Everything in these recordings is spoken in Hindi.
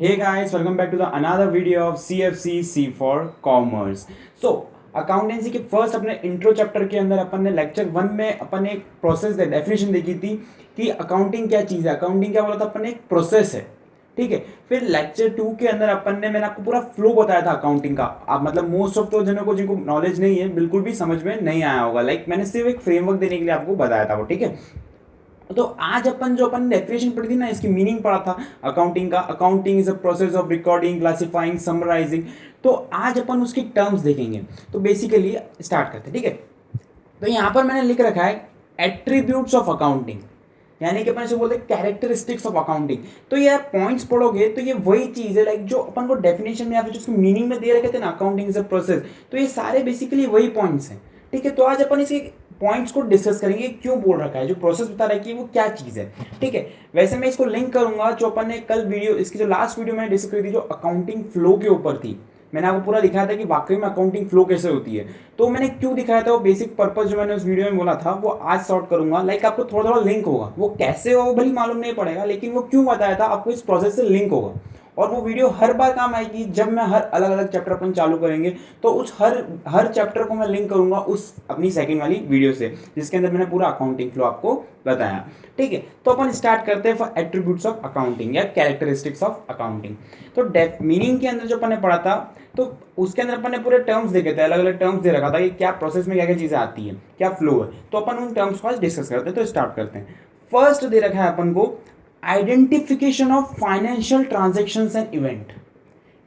Hey guys, welcome back to the another video of CFC C for Commerce. So accountancy के फर्स्ट अपने इंट्रो चैप्टर के अंदर अपन ने लेक्चर 1 में अपन ने एक प्रोसेस डेफिनेशन देखी थी कि अकाउंटिंग क्या चीज़ है। अकाउंटिंग क्या बोला था अपन ने, एक प्रोसेस है। ठीक है। फिर लेक्चर 2 के अंदर अपन ने, मैंने आपको पूरा फ्लो बताया था अकाउंटिंग का। आप मतलब मोस्ट ऑफ तो जनों को जिनको नॉलेज नहीं है, बिल्कुल भी समझ में नहीं आया होगा। मैंने सिर्फ एक फ्रेमवर्क देने के लिए आपको बताया था वो। ठीक है। तो आज अपन जो अपन डेफिनेशन पढ़ी थी ना, इसकी मीनिंग पढ़ा था अकाउंटिंग का। Accounting is a process of recording, classifying, summarising. तो आज अपन उसकी टर्म्स देखेंगे। तो बेसिकली स्टार्ट करते हैं। ठीक है। तो यहाँ पर मैंने लिख रखा है एट्रीब्यूट्स ऑफ अकाउंटिंग, यानी कि अपन इसे बोलते हैं कैरेक्टरिस्टिक्स ऑफ अकाउंटिंग। तो ये आप पॉइंट्स पढ़ोगे तो ये वही चीज़ है जो अपन को डेफिनेशन में या फिर जो मीनिंग में दे रखे थे ना, अकाउंटिंग इज अ प्रोसेस। तो ये सारे बेसिकली वही पॉइंट्स हैं। ठीक है। तो आज अपन इसके पॉइंट्स को डिस्कस करेंगे, क्यों बोल रखा है, जो प्रोसेस बता रहा है कि वो क्या चीज़ है। ठीक है। वैसे मैं इसको लिंक करूंगा जो अपन ने कल वीडियो, इसकी जो लास्ट वीडियो मैंने डिस्कस करी थी, जो अकाउंटिंग फ्लो के ऊपर थी। मैंने आपको पूरा दिखाया था कि वाकई में अकाउंटिंग फ्लो कैसे होती है। तो मैंने क्यों दिखाया था, वो बेसिक पर्पस जो मैंने उस वीडियो में बोला था वो आज सॉर्ट करूंगा। आपको थोड़ा थोड़ा लिंक होगा, वो कैसे हो भली मालूम नहीं पड़ेगा, लेकिन वो क्यों बताया था आपको इस प्रोसेस से लिंक होगा। और वो वीडियो हर बार काम आएगी जब मैं हर अलग अलग चैप्टर अपन चालू करेंगे। तो उस हर हर चैप्टर को मैं लिंक करूंगा उस अपनी सेकंड वाली वीडियो से, जिसके अंदर मैंने पूरा अकाउंटिंग फ्लो आपको बताया। ठीक है। तो अपन स्टार्ट करते हैं फॉर एट्रीब्यूट्स ऑफ अकाउंटिंग या कैरेक्टरिस्टिक्स ऑफ अकाउंटिंग। तो मीनिंग के अंदर जो अपन ने पढ़ा था, तो उसके अंदर अपन ने पूरे टर्म्स देखे थे, अलग अलग टर्म्स दे रखा था कि क्या प्रोसेस में क्या क्या चीज़ें आती है, क्या फ्लो है। तो अपन उन टर्म्स को आज डिस्कस करते हैं। तो स्टार्ट करते हैं। फर्स्ट दे रखा है अपन को identification of financial transactions and event.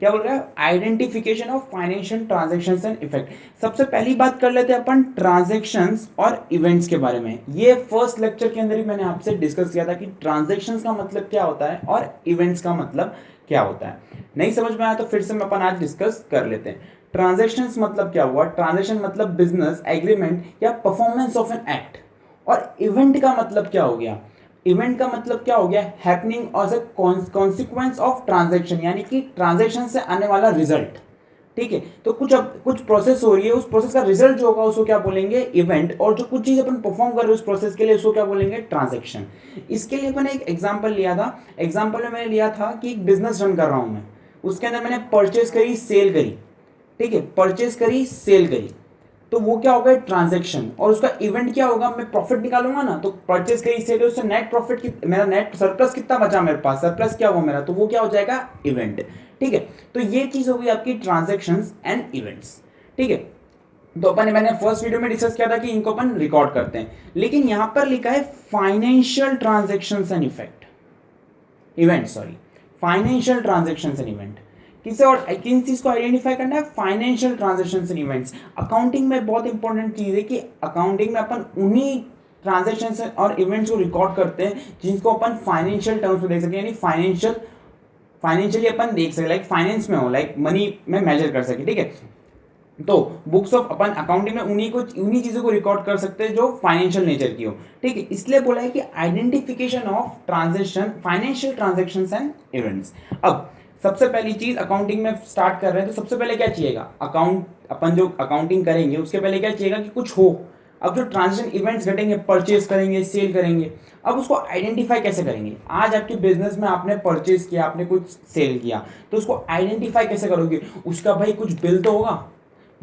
क्या बोल रहा है? Identification of financial transactions and effect. सबसे पहली बात कर लेते हैं अपन ट्रांजेक्शंस और इवेंट्स के बारे में। ये फर्स्ट लेक्चर के अंदर ही मैंने आपसे डिस्कस किया था कि ट्रांजेक्शंस का मतलब क्या होता है और इवेंट्स का मतलब क्या होता है। नहीं समझ में आया तो फिर से अपन आज डिस्कस कर लेते हैं। ट्रांजेक्शंस मतलब क्या हुआ? ट्रांजेक्शन मतलब बिजनेस एग्रीमेंट या परफॉर्मेंस ऑफ एन एक्ट। और इवेंट का मतलब क्या हो गया? इवेंट का मतलब क्या हो गया? हैपनिंग और कॉन्सिक्वेंस ऑफ ट्रांजैक्शन, यानी कि ट्रांजैक्शन से आने वाला रिजल्ट। ठीक है। तो कुछ प्रोसेस हो रही है, उस प्रोसेस का रिजल्ट जो होगा उसको क्या बोलेंगे? इवेंट। और जो कुछ चीज अपन परफॉर्म कर रहे हैं उस प्रोसेस के लिए, उसको क्या बोलेंगे? ट्रांजैक्शन। इसके लिए मैंने एक एग्जांपल लिया था। एग्जांपल में मैंने लिया था कि एक बिजनेस रन कर रहा हूं मैं, उसके अंदर मैंने परचेज करी, सेल करी। ठीक है। परचेज करी, सेल करी, तो वो क्या होगा? ट्रांजैक्शन। और उसका इवेंट क्या होगा? मैं प्रॉफिट निकालूंगा ना, तो परचेज करी, सेल, उससे नेट प्रॉफिट की, मेरा नेट सरप्लस कितना बचा मेरे पास, सरप्लस क्या हुआ मेरा, तो वो क्या हो जाएगा? इवेंट। ठीक है। तो ये चीज होगी आपकी ट्रांजैक्शंस एंड इवेंट्स। ठीक है। तो अपन मैंने फर्स्ट वीडियो में डिस्कस किया था कि इनको अपन रिकॉर्ड करते हैं, लेकिन यहां पर लिखा है financial transactions and effect, event, sorry, financial transactions and event. किसे और किन चीज को आइडेंटिफाई करना है? Financial transactions and events. Accounting में बहुत इंपॉर्टेंट चीज है कि अकाउंटिंग में अपन उन्हीं ट्रांजैक्शंस और इवेंट्स को रिकॉर्ड करते हैं जिनको अपन फाइनेंशियल टर्म्स में देख सके, यानी फाइनेंशियली अपन देख सके, फाइनेंस में हो, मनी में मेजर कर सके। ठीक है। तो बुक्स ऑफ अपन अकाउंटिंग में उन्हीं चीजों को रिकॉर्ड कर सकते हैं जो फाइनेंशियल नेचर की हो। ठीक है। इसलिए बोला है कि identification of transaction, financial transactions and events. अब सबसे पहली चीज अकाउंटिंग में स्टार्ट कर रहे हैं, तो सबसे पहले क्या चाहिएगा? अकाउंट, अपन जो अकाउंटिंग करेंगे उसके पहले क्या चाहिएगा? कि कुछ हो। अब जो ट्रांजेक्शन इवेंट्स घटेंगे, परचेज करेंगे, सेल करेंगे, अब उसको आइडेंटिफाई कैसे करेंगे? आज आपके बिजनेस में आपने परचेज किया, आपने कुछ सेल किया, तो उसको आइडेंटिफाई कैसे करोगे? उसका भाई कुछ बिल तो होगा,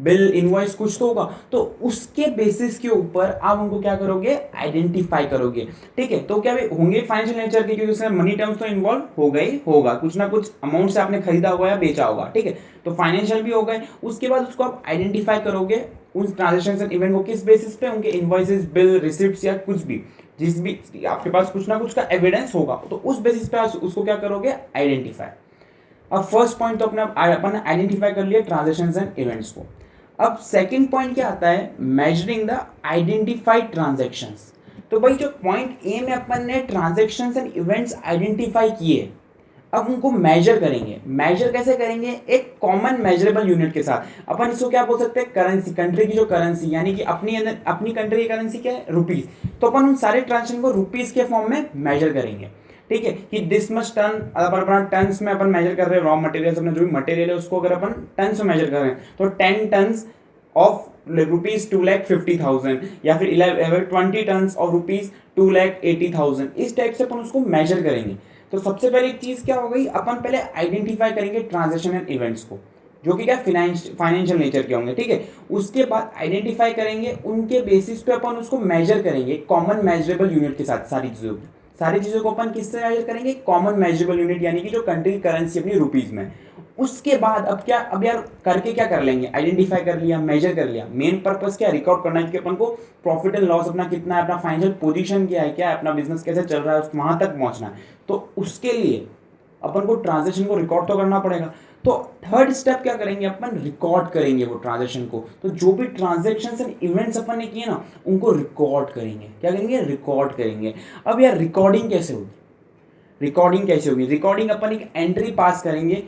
बिल इनवॉइस कुछ तो होगा, तो उसके बेसिस के ऊपर आप उनको क्या करोगे? आइडेंटिफाई करोगे। ठीक है। तो क्या होंगे? फाइनेंशियल नेचर के, क्योंकि उसमें मनी टर्म्स तो इन्वॉल्व हो गई होगा, कुछ ना कुछ अमाउंट से आपने खरीदा हुआ या बेचा होगा। ठीक है। तो फाइनेंशियल भी हो गए। उसके बाद उसको आप आइडेंटिफाई करोगे उन ट्रांजेक्शन इवेंट को, किस बेसिस पे? उनके इनवॉइसेस, बिल, रिसिप्ट या कुछ भी, जिस भी आपके पास कुछ ना कुछ का एविडेंस होगा, तो उस बेसिस पे उसको क्या करोगे? आइडेंटिफाई। अब फर्स्ट पॉइंट तो अपने अपन आइडेंटिफाई कर लिया ट्रांजेक्शंस एंड इवेंट्स को। अब सेकंड पॉइंट क्या आता है? Measuring the identified transactions. तो भाई जो पॉइंट ए में अपन ने ट्रांजैक्शंस एंड इवेंट्स आइडेंटिफाई किए, अब उनको मेजर करेंगे। मेजर कैसे करेंगे? एक कॉमन मेजरेबल यूनिट के साथ। अपन इसको क्या बोल सकते हैं? करेंसी, कंट्री की जो करेंसी, यानी कि अपनी कंट्री की करेंसी क्या है? रुपीज। तो अपन उन सारे ट्रांजेक्शन को रुपीज के फॉर्म में मेजर करेंगे। ठीक है। कि दिस मच टन, अगर अपन टन्स में अपन मेजर कर रहे हैं, रॉ मटेरियल, अपना जो भी मटेरियल है उसको अगर अपन टन्स में मेजर कर रहे हैं, तो 10 टन्स ऑफ रुपीज 2,50,000, या फिर 20 टन्स ऑफ रुपीज 2,80,000, इस टाइप से अपन उसको मेजर करेंगे। तो सबसे पहले एक चीज़ क्या हो गई, अपन पहले आइडेंटिफाई करेंगे ट्रांजैक्शन एंड इवेंट्स को, जो कि क्या फाइनेंशियल नेचर के होंगे, ठीक है। उसके बाद आइडेंटिफाई करेंगे, उनके बेसिस पे अपन उसको मेजर करेंगे कॉमन मेजरेबल यूनिट के साथ। सारी चीज़ों को अपन किससे मेजर करेंगे, कॉमन मेजरेबल यूनिट, यानी कि जो कंट्री करेंसी अपनी रुपीज़ में। उसके बाद अब क्या, अब यार करके क्या कर लेंगे, आइडेंटिफाई कर लिया, मेजर कर लिया, मेन पर्पस क्या, रिकॉर्ड करना है कि अपन को प्रॉफिट एंड लॉस अपना कितना है, अपना फाइनेंशियल पोजीशन क्या है, क्या है, अपना बिजनेस कैसे चल रहा है, वहां तक पहुंचना है। तो उसके लिए अपन को ट्रांजेक्शन को रिकॉर्ड तो करना पड़ेगा। तो थर्ड स्टेप क्या करेंगे, अपन रिकॉर्ड करेंगे वो ट्रांजेक्शन को। तो जो भी ट्रांजेक्शन एंड इवेंट्स अपन ने किए ना, उनको रिकॉर्ड करेंगे। क्या करेंगे, रिकॉर्ड करेंगे। अब यार रिकॉर्डिंग कैसे होगी, रिकॉर्डिंग अपन एक एंट्री पास करेंगे,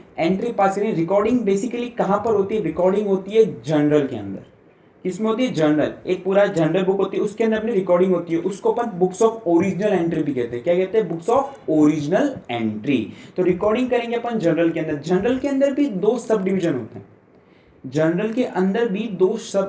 रिकॉर्डिंग बेसिकली कहाँ पर होती है, रिकॉर्डिंग होती है जर्नल के अंदर। किसमें होती है, जर्नल, एक पूरा जर्नल बुक होती है, उसके अंदर अपनी रिकॉर्डिंग होती है। उसको अपन बुक्स ऑफ ओरिजिनल एंट्री भी कहते हैं। क्या कहते हैं, बुक्स ऑफ ओरिजिनल एंट्री। तो रिकॉर्डिंग करेंगे अपन जर्नल के अंदर। जर्नल के अंदर भी दो सब डिवीजन होते हैं।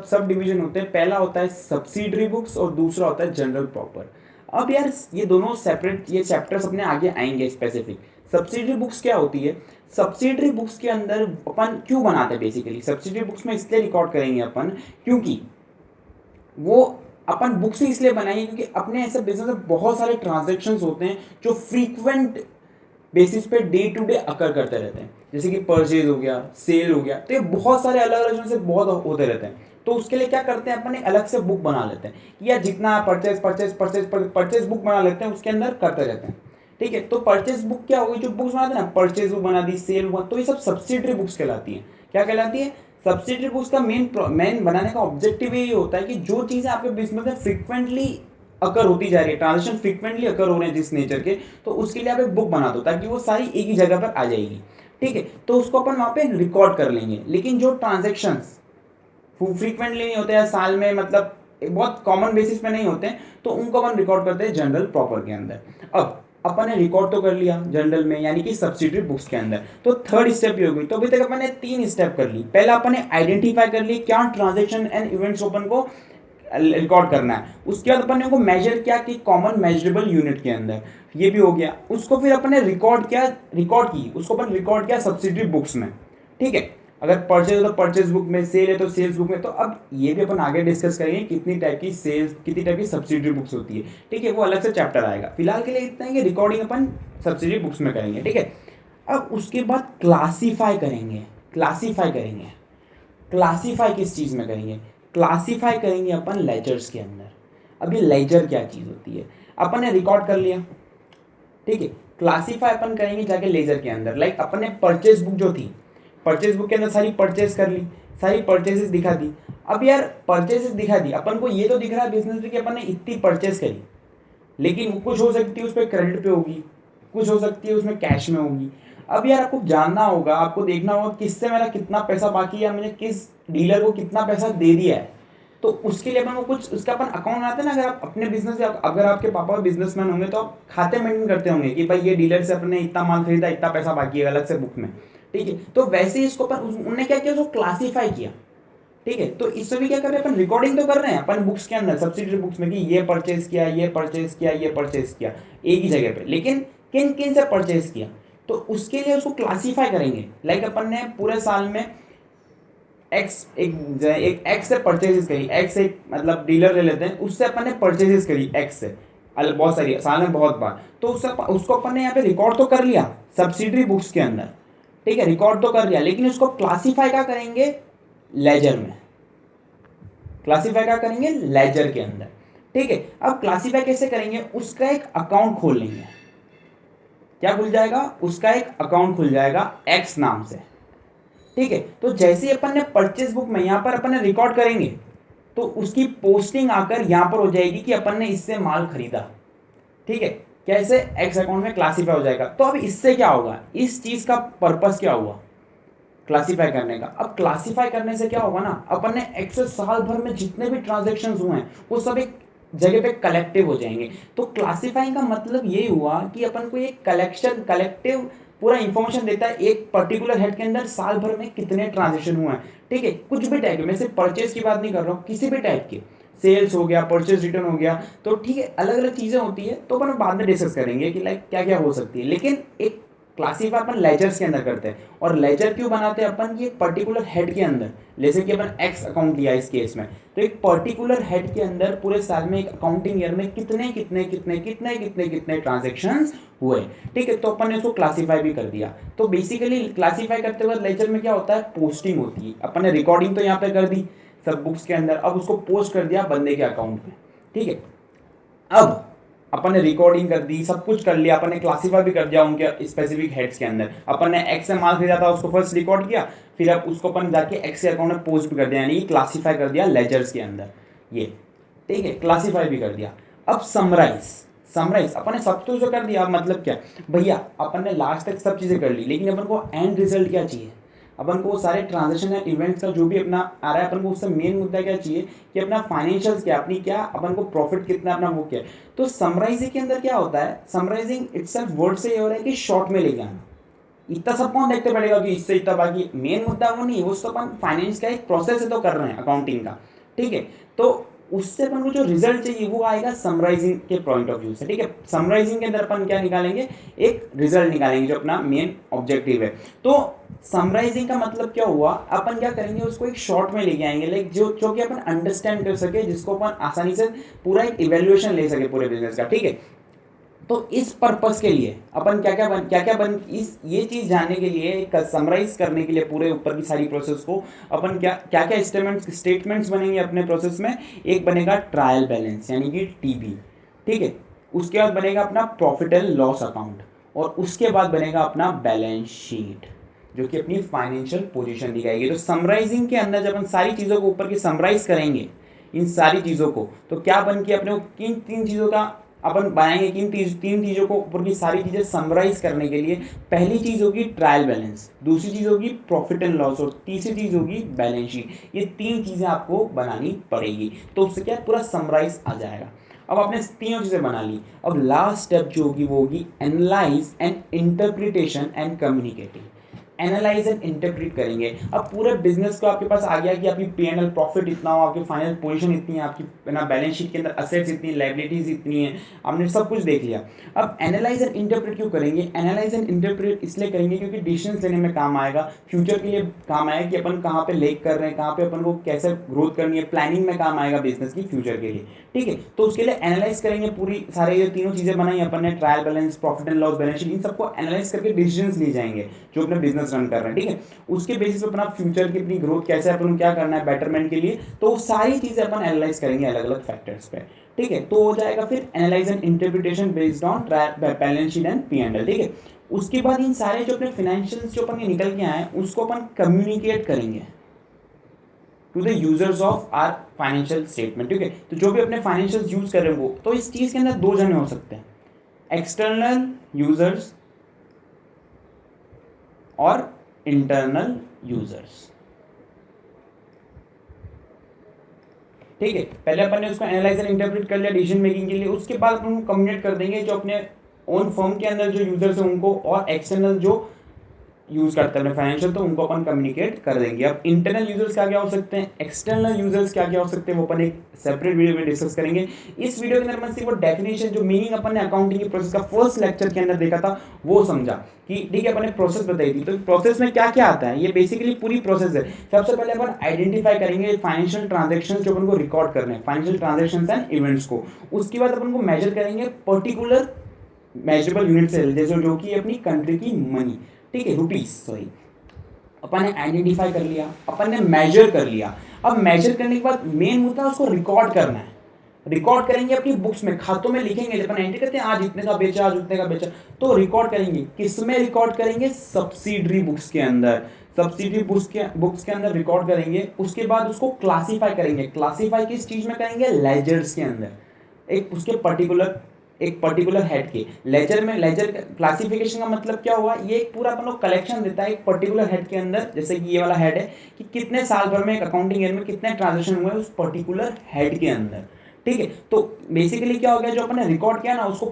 सब डिवीजन होते हैं। पहला होता है सब्सिडरी बुक्स और दूसरा होता है जनरल प्रॉपर। अब यार ये दोनों सेपरेट, ये चैप्टर्स अपने आगे आएंगे स्पेसिफिक। सब्सिडरी बुक्स क्या होती है, सब्सिडरी बुक्स के अंदर अपन क्यों बनाते हैं, बेसिकली सब्सिडरी बुक्स में इसलिए रिकॉर्ड करेंगे अपन क्योंकि वो अपन बुक्स ही इसलिए बनाएंगे क्योंकि अपने ऐसे बिजनेस में बहुत सारे ट्रांजेक्शन्स होते हैं जो फ्रीक्वेंट बेसिस पे डे टू डे अकर करते रहते हैं। जैसे कि परचेज हो गया, सेल हो गया, तो ये बहुत सारे अलग अलग से बहुत होते रहते हैं। तो उसके लिए क्या करते हैं, अपन एक अलग से बुक बना लेते हैं कि यार जितना परचेज बुक बना लेते हैं, उसके अंदर करते रहते हैं। ठीक है, तो परचेज बुक क्या होगी, जो बुक्स बनाते हैं ना, परचेज बुक बना दी, सेल हुआ, तो ये सब सब्सिडरी बुक्स कहलाती है। क्या कहलाती है, सब्सिडरी बुक्स का मेन बनाने का ऑब्जेक्टिव यही होता है कि जो चीज़ें आपके बिजनेस में फ्रिक्वेंटली अकर होती जा रही है, ट्रांजेक्शन फ्रिक्वेंटली अकर हो रहे हैं जिस नेचर के, तो उसके लिए आप एक बुक बना दो ताकि वो सारी एक ही जगह पर आ जाएगी। ठीक है, तो उसको अपन वहाँ पे रिकॉर्ड कर लेंगे। लेकिन जो ट्रांजेक्शन्स फ्रीक्वेंटली नहीं होते हैं, साल में मतलब एक बहुत कॉमन बेसिस पे नहीं होते हैं, तो उनको अपन रिकॉर्ड करते हैं जनरल प्रॉपर के अंदर। अब अपन ने रिकॉर्ड तो कर लिया जनरल में, यानी कि सब्सिडरी बुक्स के अंदर। तो थर्ड स्टेप ये हो गई। तो अभी तक अपन ने 3 स्टेप कर ली। पहला अपन ने आइडेंटिफाई कर ली क्या ट्रांजेक्शन एंड इवेंट्स अपन को रिकॉर्ड करना है। उसके बाद अपन ने को मेजर किया कि कॉमन मेजरेबल यूनिट के अंदर, ये भी हो गया। उसको फिर अपन ने उसको अपन रिकॉर्ड किया सब्सिडरी बुक्स में। ठीक है, अगर परचेज हो तो परचेज बुक में, सेल है तो सेल्स बुक में। तो अब ये भी अपन आगे डिस्कस करेंगे कितनी टाइप की सेल्स, कितनी टाइप की सब्सिडरी बुक्स होती है। ठीक है, वो अलग से चैप्टर आएगा। फिलहाल के लिए इतना ही कि रिकॉर्डिंग अपन सब्सिडरी बुक्स में करेंगे। ठीक है, अब उसके बाद क्लासीफाई करेंगे। क्लासीफाई किस चीज़ में करेंगे, क्लासीफाई करेंगे अपन लेजर्स के अंदर। अभी लेजर क्या चीज़ होती है, अपन ने रिकॉर्ड कर लिया। ठीक है, क्लासीफाई अपन करेंगे जाके लेजर के अंदर। लाइक अपन ने परचेज बुक जो थी, परचेज बुक के अंदर सारी परचेज कर ली, सारी परचेजेस दिखा दी। अब यार परचेजेस दिखा दी, अपन को ये तो दिख रहा है बिजनेस में कि अपन ने इतनी परचेज करी, लेकिन कुछ हो सकती है उस पर क्रेडिट पे होगी, कुछ हो सकती है उसमें कैश में होगी। अब यार आपको जानना होगा, आपको देखना होगा किससे मेरा कितना पैसा बाकी है, मैंने किस डीलर को कितना पैसा दे दिया है। तो उसके लिए अपन को कुछ उसका अपन अकाउंट बनाते हैं ना। अगर आप अपने बिजनेस, अगर आपके पापा बिजनेसमैन होंगे तो आप खाते मेंटेन करते होंगे कि भाई ये डीलर से अपने इतना माल खरीदा, इतना पैसा बाकी है, अलग से बुक में। ठीक है, तो वैसे ही इसको अपन उन्होंने क्या किया, उसको क्लासीफाई किया। ठीक है, तो इससे भी क्या कर रहे हैं अपन, रिकॉर्डिंग तो कर रहे हैं अपन बुक्स के अंदर, सब्सिडरी बुक्स में कि ये परचेज किया, ये परचेज किया, ये परचेज किया, एक ही जगह पे, लेकिन किन किन से परचेज किया। तो उसके लिए उसको क्लासीफाई करेंगे। लाइक अपन ने पूरे साल में एक एक्स से परचेजेस करी, एक्स एक मतलब डीलर ले लेते हैं, उससे अपन ने परचेजेस करी एक्स से बहुत सारी साल में बहुत बार। तो उसको अपन ने यहाँ पे रिकॉर्ड तो कर लिया सब्सिडरी बुक्स के अंदर। ठीक है, रिकॉर्ड तो कर लिया, लेकिन उसको क्लासीफाई क्या करेंगे, लेजर में। क्लासीफाई क्या करेंगे, लेजर के अंदर। ठीक है, अब क्लासीफाई कैसे करेंगे, उसका एक अकाउंट खोल लेंगे। क्या खुल जाएगा, उसका एक अकाउंट खुल जाएगा एक्स नाम से। ठीक है, तो जैसे ही अपन ने परचेज बुक में यहाँ पर अपन ने रिकॉर्ड करेंगे, तो उसकी पोस्टिंग आकर यहाँ पर हो जाएगी कि अपन ने इससे माल खरीदा। ठीक है, कैसे, एक्स अकाउंट में क्लासीफाई हो जाएगा। तो अब इससे क्या होगा, इस चीज का पर्पस क्या हुआ, क्लासीफाई करने का। अब क्लासीफाई करने से क्या होगा ना, अपन ने एक्सेस साल भर में जितने भी ट्रांजेक्शन हुए हैं वो सब एक जगह पे कलेक्टिव हो जाएंगे। तो क्लासीफाइंग का मतलब ये हुआ कि अपन को एक कलेक्टिव पूरा इंफॉर्मेशन देता है एक पर्टिकुलर हेड के अंदर साल भर में कितने ट्रांजेक्शन हुए हैं। ठीक है, कुछ भी टाइप के, मैं सिर्फ परचेज की बात नहीं कर रहा हूँ, किसी भी टाइप के सेल्स हो गया, परचेज रिटर्न हो गया, तो ठीक है अलग अलग चीज़ें होती है, तो अपन बाद में डिस्कस करेंगे कि लाइक क्या क्या हो सकती है। लेकिन एक क्लासीफाई अपन लेजर्स के अंदर करते हैं, और लेजर क्यों बनाते हैं अपन की एक पर्टिकुलर हेड के अंदर, जैसे कि अपन एक्स अकाउंट लिया इस केस में, तो एक पर्टिकुलर हेड के अंदर पूरे साल में एक अकाउंटिंग ईयर में कितने कितने कितने कितने कितने कितने ट्रांजेक्शन्स हुए, ठीक है, तो अपन ने उसको क्लासीफाई भी कर दिया। तो बेसिकली क्लासीफाई करते वक्त लेजर में क्या होता है, पोस्टिंग होती है, अपन ने रिकॉर्डिंग तो यहाँ पे कर दी सब बुक्स के अंदर, अब उसको पोस्ट कर दिया बंदे के अकाउंट में, ठीक है। अब अपन ने रिकॉर्डिंग कर दी, सब कुछ कर लिया, अपन ने क्लासीफाई भी कर दिया उनके स्पेसिफिक हेड्स के अंदर, अपन ने एक्स से माल खरीदा था उसको फर्स्ट रिकॉर्ड किया, फिर अब उसको अपन जाके एक्स के अकाउंट में पोस्ट भी कर दिया, यानी क्लासीफाई कर दिया लेजर्स के अंदर, ये ठीक है, क्लासीफाई भी कर दिया। अब समराइज, समराइज अपन ने सब कुछ जो कर दिया, मतलब क्या भैया, अपन ने लास्ट तक सब चीज़ें कर ली, लेकिन अपन को एंड रिजल्ट क्या चाहिए, अपन को सारे ट्रांजेक्शन या इवेंट्स का जो भी अपना आ रहा है, अपन को उससे मेन मुद्दा क्या चाहिए कि अपना फाइनेंशियल्स क्या, अपनी क्या, अपन को प्रॉफिट कितना, अपना वो क्या। तो समराइजिंग के अंदर क्या होता है, समराइजिंग इटसेल्फ वर्ड से ये हो रहा है कि शॉर्ट में लेके आना। इतना सब कौन देखते पड़ेगा कि इससे इतना, बाकी मेन मुद्दा वो नहीं, वो तो अपन फाइनेंस का एक प्रोसेस है तो कर रहे हैं अकाउंटिंग का, ठीक है। तो उससे अपन को जो रिजल्ट चाहिए वो आएगा समराइजिंग के पॉइंट ऑफ व्यू से, ठीक है। समराइजिंग के अंदर अपन क्या निकालेंगे, एक रिजल्ट निकालेंगे जो अपना मेन ऑब्जेक्टिव है। तो समराइजिंग का मतलब क्या हुआ, अपन क्या करेंगे, उसको एक शॉर्ट में लेके आएंगे, लाइक जो कि अपन अंडरस्टैंड कर सके, जिसको अपन आसानी से पूरा एक इवेल्युएशन ले सके पूरे बिजनेस का, ठीक है। तो इस पर्पस के लिए अपन क्या क्या बन इस ये चीज़ जानने के लिए, समराइज करने के लिए पूरे ऊपर की सारी प्रोसेस को, अपन क्या क्या क्या स्टेटमेंट्स बनेंगे अपने प्रोसेस में। एक बनेगा ट्रायल बैलेंस यानी कि टीबी, ठीक है। उसके बाद बनेगा अपना प्रॉफिट एंड लॉस अकाउंट, और उसके बाद बनेगा अपना बैलेंस शीट, जो कि अपनी फाइनेंशियल पोजीशन दिखाएगी। तो समराइजिंग के अंदर जब हम सारी चीज़ों को ऊपर की समराइज करेंगे, इन सारी चीज़ों को, तो क्या बन के अपने को किन तीन चीज़ों का अपन बनाएंगे, किन तीन चीज़ों को ऊपर की सारी चीज़ें समराइज करने के लिए। पहली चीज़ होगी ट्रायल बैलेंस, दूसरी चीज़ होगी प्रॉफिट एंड लॉस, और तीसरी चीज़ होगी बैलेंस शीट। ये तीन चीज़ें आपको बनानी पड़ेगी, तो उससे क्या पूरा समराइज आ जाएगा। अब आपने तीनों चीज़ें बना ली, अब लास्ट स्टेप जो होगी वो होगी analyse and interpretation and communicating. Analyse and interpret करेंगे। अब पूरे बिजनेस को आपके पास आ गया कि आपकी पीएनएल प्रॉफिट इतना हो, आपकी फाइनल पोजीशन इतनी है, आपकी ना बैलेंस शीट के अंदर असेट्स इतनी, लायबिलिटीज इतनी है, आपने सब कुछ देख लिया। अब एनालाइज एंड इंटरप्रेट क्यों करेंगे, एनालाइज एंड इंटरप्रेट इसलिए करेंगे क्योंकि डिसीजन लेने में काम आएगा, फ्यूचर के लिए काम आएगा कि अपन कहाँ पे लेक कर रहे हैं, कहाँ पे अपन को कैसे ग्रोथ करनी है, प्लानिंग में काम आएगा बिजनेस की फ्यूचर के लिए, ठीक है। तो उसके लिए एनालाइज करेंगे पूरी सारे ये तीनों चीज़ें बनाई अपन ने, trial balance, profit and loss, balance sheet, इन सबको एनालाइज करके डिसीजन लिए जाएंगे जो अपने बिजनेस रन कर रहे हैं, ठीक है। उसके बेसिस पे अपना फ्यूचर की अपनी ग्रोथ कैसे, अपन क्या करना है बेटरमेंट के लिए, तो वो सारी चीज़ें अपन एनालाइज करेंगे अलग अलग फैक्टर्स पे, ठीक है। तो हो जाएगा फिर analyse and interpretation based on balance sheet and P and L, ठीक है। उसके बाद इन सारे जो अपने फाइनेंशियल जो अपन निकल के आए उसको अपन कम्युनिकेट करेंगे to the users of our financial statement, ठीक है। तो जो भी अपने फाइनेंशियल यूज कर रहे हैं वो, तो इस चीज के अंदर दो जने हो सकते हैं, एक्सटर्नल यूजर्स और इंटरनल यूजर्स, ठीक है। पहले अपन ने उसको एनालाइज एंड इंटरप्रेट कर लिया डिसीजन मेकिंग के लिए, उसके बाद अपन कम्युनिकेट कर देंगे जो अपने ओन फर्म के अंदर जो यूजर्स हैं उनको, और एक्सटर्नल जो यूज करते हैं फाइनेंशियल, तो उनको अपन कम्युनिकेट कर देंगे। अब इंटरनल यूजर्स क्या क्या हो सकते हैं, एक्सटर्नल यूजर्स क्या क्या हो सकते हैं, वो अपन एक सेपरेट वीडियो में डिस्कस करेंगे। इस वीडियो के अंदर मैं सिर्फ वो डेफिनेशन जो मीनिंग अपन ने अकाउंटिंग की प्रोसेस का फर्स्ट लेक्चर के अंदर देखा था वो समझा कि ठीक है, अपन ने प्रोसेस बताई थी। तो प्रोसेस में क्या क्या आता है, ये बेसिकली पूरी प्रोसेस है। सबसे पहले अपन आइडेंटिफाई करेंगे फाइनेंशियल ट्रांजेक्शन जो अपन को रिकॉर्ड करने हैं, फाइनेंशियल ट्रांजेक्शन एंड इवेंट्स को। उसके बाद अपन को मेजर करेंगे पर्टिकुलर मेजरेबल यूनिट से, जैसे जो कि अपनी कंट्री की मनी, ठीक है, रुपीज, सॉरी। अपन ने आइडेंटिफाई कर लिया, अपन ने मेजर कर लिया। अब मेजर करने के बाद मेन मुद्दा उसको रिकॉर्ड करना है। रिकॉर्ड करेंगे अपनी बुक्स में, खातों में लिखेंगे, जब अपन एंट्री करते हैं आज इतने का बेचा, आज उतने का बेचा, तो रिकॉर्ड करेंगे। किस में रिकॉर्ड करेंगे, सब्सिडरी बुक्स के अंदर, सब्सिडरी बुक्स के अंदर रिकॉर्ड करेंगे। उसके बाद उसको क्लासीफाई करेंगे। क्लासीफाई किस चीज में करेंगे, लेजर्स के अंदर, एक उसके पर्टिकुलर हेड के लेजर में। लेजर क्लासिफिकेशन का मतलब क्या हुआ, ये एक पूरा अपन लोग कलेक्शन देता है एक पर्टिकुलर हेड के अंदर, जैसे कि ये वाला हेड है कि कितने साल भर में एक अकाउंटिंग ईयर में कितने ट्रांजेक्शन हुए उस पर्टिकुलर हेड के अंदर, ठीक है। तो बेसिकली क्या हो गया, जो अपन ने रिकॉर्ड किया ना उसको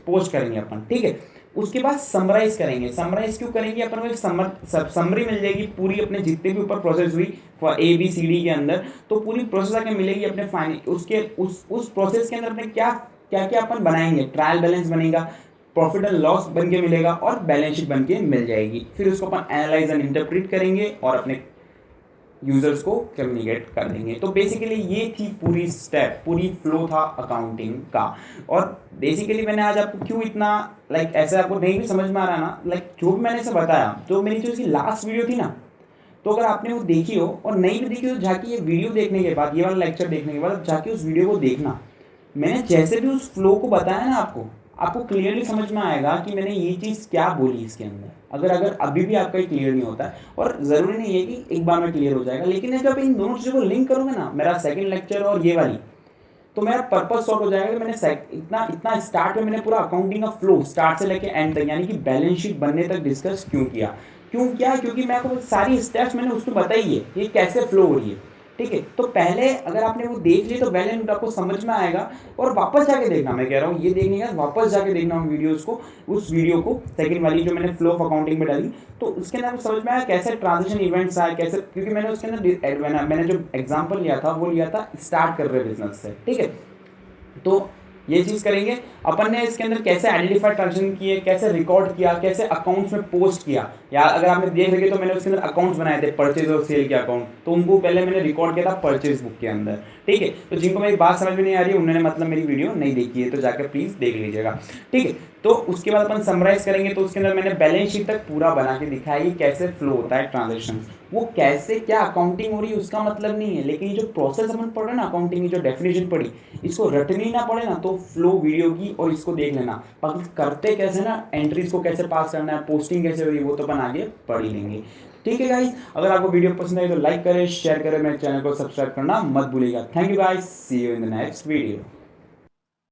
पोस्ट करेंगे अपन, ठीक है। उसके बाद समराइज करेंगे। समराइज क्यों करेंगे, अपन को एक समरी मिल जाएगी पूरी अपने जितने भी ऊपर प्रोसेस हुई ABCD के अंदर, तो पूरी प्रोसेस आके मिलेगी अपने उसके उस प्रोसेस के अंदर अपने क्या क्या क्या अपन बनाएंगे। ट्रायल बैलेंस बनेगा, प्रॉफिट एंड लॉस बन के मिलेगा और बैलेंस शीट बन के मिल जाएगी। फिर उसको अपन एनालाइज एंड इंटरप्रेट करेंगे और अपने यूजर्स को कम्युनिकेट कर देंगे। तो बेसिकली ये थी पूरी स्टेप, पूरी फ्लो था अकाउंटिंग का। और बेसिकली मैंने आज आपको क्यों इतना ऐसे आपको नहीं भी समझ में आ रहा ना, जो भी मैंने ऐसे बताया, तो मेरी जो इसकी लास्ट वीडियो थी ना, तो अगर आपने वो देखी हो और नहीं भी देखी हो, जाके ये वीडियो देखने के बाद, ये वाला लेक्चर देखने के बाद जाके उस वीडियो को देखना। मैंने जैसे भी उस फ्लो को बताया ना आपको, आपको क्लियरली समझ में आएगा कि मैंने ये चीज़ क्या बोली इसके अंदर। अगर अगर अभी भी आपका क्लियर नहीं होता है, और ज़रूरी नहीं है कि एक बार में क्लियर हो जाएगा, लेकिन जब इन दोनों चीज़ों को लिंक करोगे ना, मेरा सेकंड लेक्चर और ये वाली, तो मेरा पर्पस सॉर्ट हो जाएगा कि मैंने इतना इतना स्टार्ट में मैंने पूरा अकाउंटिंग का फ्लो स्टार्ट से लेके एंड तक, यानी कि बैलेंस शीट बनने तक डिस्कस क्यों किया। क्योंकि मैं आपको सारी स्टेप्स मैंने उसमें बताई है, ये कैसे फ्लो हो रही है। ठीक है, तो पहले अगर आपने वो देख ली तो वेल एंड आपको समझ में आएगा। और वापस जाके देखना, मैं कह रहा हूँ ये देखने का वापस जाके देखना उन वीडियोस को, उस वीडियो को सेकंड वाली जो मैंने फ्लो ऑफ अकाउंटिंग में डाली, तो उसके अंदर समझ में आया कैसे ट्रांजिशन इवेंट्स आए, कैसे, क्योंकि मैंने उसके अंदर मैंने जो एग्जाम्पल लिया था वो लिया था स्टार्ट कर रहे बिजनेस से। ठीक है, तो ये चीज़ करेंगे अपन ने। इसके अंदर कैसे आइडेंटिफाई ट्रांजेक्शन किए, कैसे रिकॉर्ड किया, कैसे अकाउंट्स में पोस्ट किया। या अगर आपने देख रखे तो मैंने उसके अंदर अकाउंट्स बनाए थे, परचेज और सेल के अकाउंट, तो उनको पहले मैंने रिकॉर्ड किया था परचेज बुक के अंदर। ठीक है, तो जिनको मेरी बात समझ में नहीं आ रही है, उन्होंने मतलब मेरी वीडियो नहीं देखी है, तो जाकर प्लीज़ देख लीजिएगा। ठीक है, तो उसके बाद अपन समराइज करेंगे, तो उसके अंदर मैंने बैलेंस शीट तक पूरा बना के दिखाया कि कैसे फ्लो होता है ट्रांजेक्शन। वो कैसे क्या अकाउंटिंग हो रही है उसका मतलब नहीं है, लेकिन ये जो प्रोसेस अपन पढ़ रहे ना अकाउंटिंग की, जो डेफिनेशन पढ़ी, इसको रटनी ना पड़े ना, तो फ्लो वीडियो की और इसको देख लेना। बाकी करते कैसे ना, एंट्रीज को कैसे पास करना है, पोस्टिंग कैसे हो रही है, वो तो अपन आगे पढ़ ही लेंगे। ठीक है गाइस, अगर आपको वीडियो पसंद आई तो लाइक करें, शेयर करें, मेरे चैनल को सब्सक्राइब करना मत भूलिएगा। Thank you guys, see you in the next video.